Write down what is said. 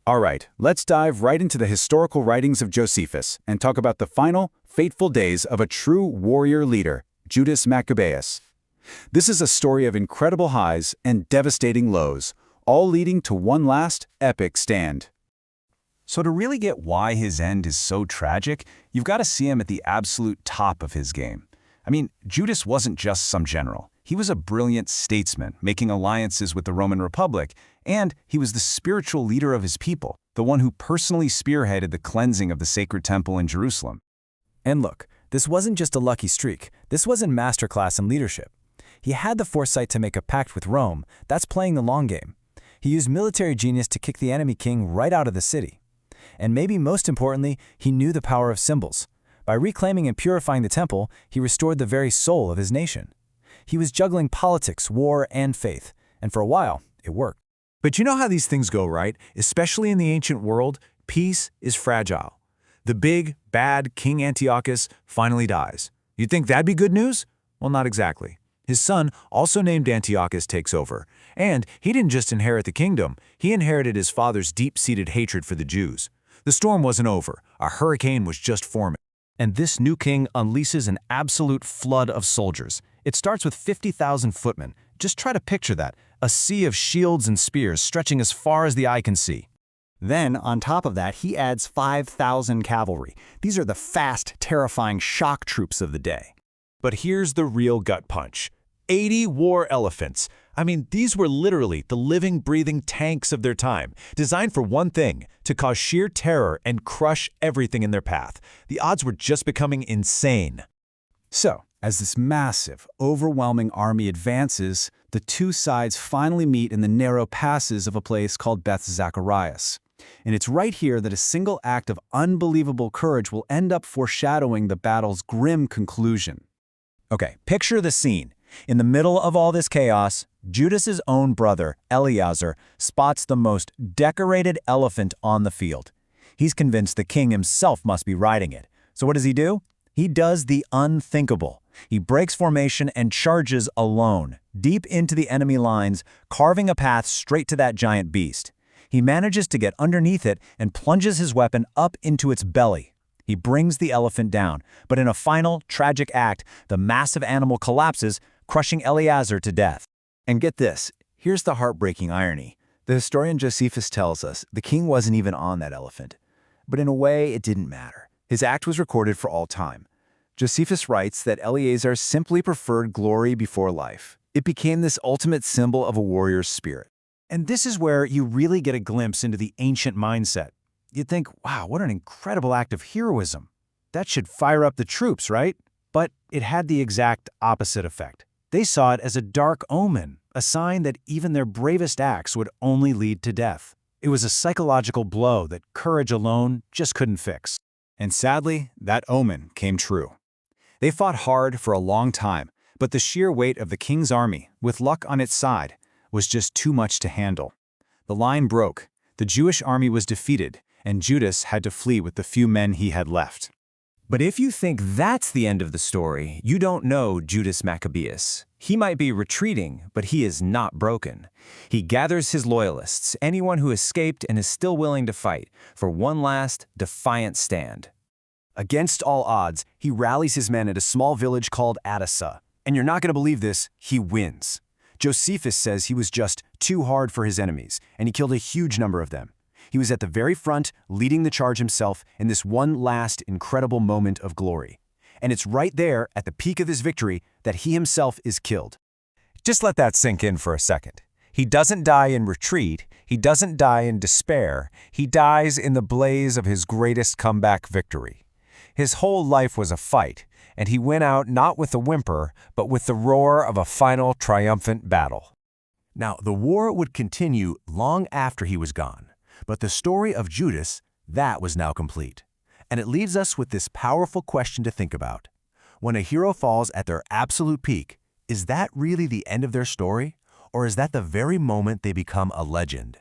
All right, let's dive right into the historical writings of Josephus and talk about the final, fateful days of a true warrior leader, Judas Maccabeus. This is a story of incredible highs and devastating lows, all leading to one last, epic stand. So to really get why his end is so tragic, you've got to see him at the absolute top of his game. I mean, Judas wasn't just some general. He was a brilliant statesman, making alliances with the Roman Republic, and he was the spiritual leader of his people, the one who personally spearheaded the cleansing of the sacred temple in Jerusalem. And look, this wasn't just a lucky streak. This was a masterclass in leadership. He had the foresight to make a pact with Rome. That's playing the long game. He used military genius to kick the enemy king right out of the city. And maybe most importantly, he knew the power of symbols. By reclaiming and purifying the temple, he restored the very soul of his nation. He was juggling politics, war, and faith, and for a while, it worked. But you know how these things go, right? Especially in the ancient world, peace is fragile. The big, bad King Antiochus finally dies. You'd think that'd be good news? Well, not exactly. His son, also named Antiochus, takes over. And he didn't just inherit the kingdom, he inherited his father's deep-seated hatred for the Jews. The storm wasn't over. A hurricane was just forming. And this new king unleashes an absolute flood of soldiers. It starts with 50,000 footmen. Just try to picture that, a sea of shields and spears stretching as far as the eye can see. Then, on top of that, he adds 5,000 cavalry. These are the fast, terrifying shock troops of the day. But here's the real gut punch. 80 war elephants. I mean, these were literally the living, breathing tanks of their time, designed for one thing, to cause sheer terror and crush everything in their path. The odds were just becoming insane. So, as this massive, overwhelming army advances, the two sides finally meet in the narrow passes of a place called Beth Zacharias. And it's right here that a single act of unbelievable courage will end up foreshadowing the battle's grim conclusion. Okay, picture the scene. In the middle of all this chaos, Judas's own brother, Eleazar, spots the most decorated elephant on the field. He's convinced the king himself must be riding it. So what does he do? He does the unthinkable. He breaks formation and charges alone, deep into the enemy lines, carving a path straight to that giant beast. He manages to get underneath it and plunges his weapon up into its belly. He brings the elephant down, but in a final, tragic act, the massive animal collapses, crushing Eleazar to death. And get this, here's the heartbreaking irony. The historian Josephus tells us the king wasn't even on that elephant. But in a way, it didn't matter. His act was recorded for all time. Josephus writes that Eleazar simply preferred glory before life. It became this ultimate symbol of a warrior's spirit. And this is where you really get a glimpse into the ancient mindset. You'd think, wow, what an incredible act of heroism. That should fire up the troops, right? But it had the exact opposite effect. They saw it as a dark omen, a sign that even their bravest acts would only lead to death. It was a psychological blow that courage alone just couldn't fix. And sadly, that omen came true. They fought hard for a long time, but the sheer weight of the king's army, with luck on its side, was just too much to handle. The line broke, the Jewish army was defeated, and Judas had to flee with the few men he had left. But if you think that's the end of the story, you don't know Judas Maccabeus. He might be retreating, but he is not broken. He gathers his loyalists, anyone who escaped and is still willing to fight, for one last, defiant stand. Against all odds, he rallies his men at a small village called Adasa. And you're not going to believe this, he wins. Josephus says he was just too hard for his enemies, and he killed a huge number of them. He was at the very front, leading the charge himself in this one last incredible moment of glory. And it's right there, at the peak of his victory, that he himself is killed. Just let that sink in for a second. He doesn't die in retreat. He doesn't die in despair. He dies in the blaze of his greatest comeback victory. His whole life was a fight, and he went out not with a whimper, but with the roar of a final triumphant battle. Now, the war would continue long after he was gone. But the story of Judas, that was now complete. And it leaves us with this powerful question to think about. When a hero falls at their absolute peak, is that really the end of their story? Or is that the very moment they become a legend?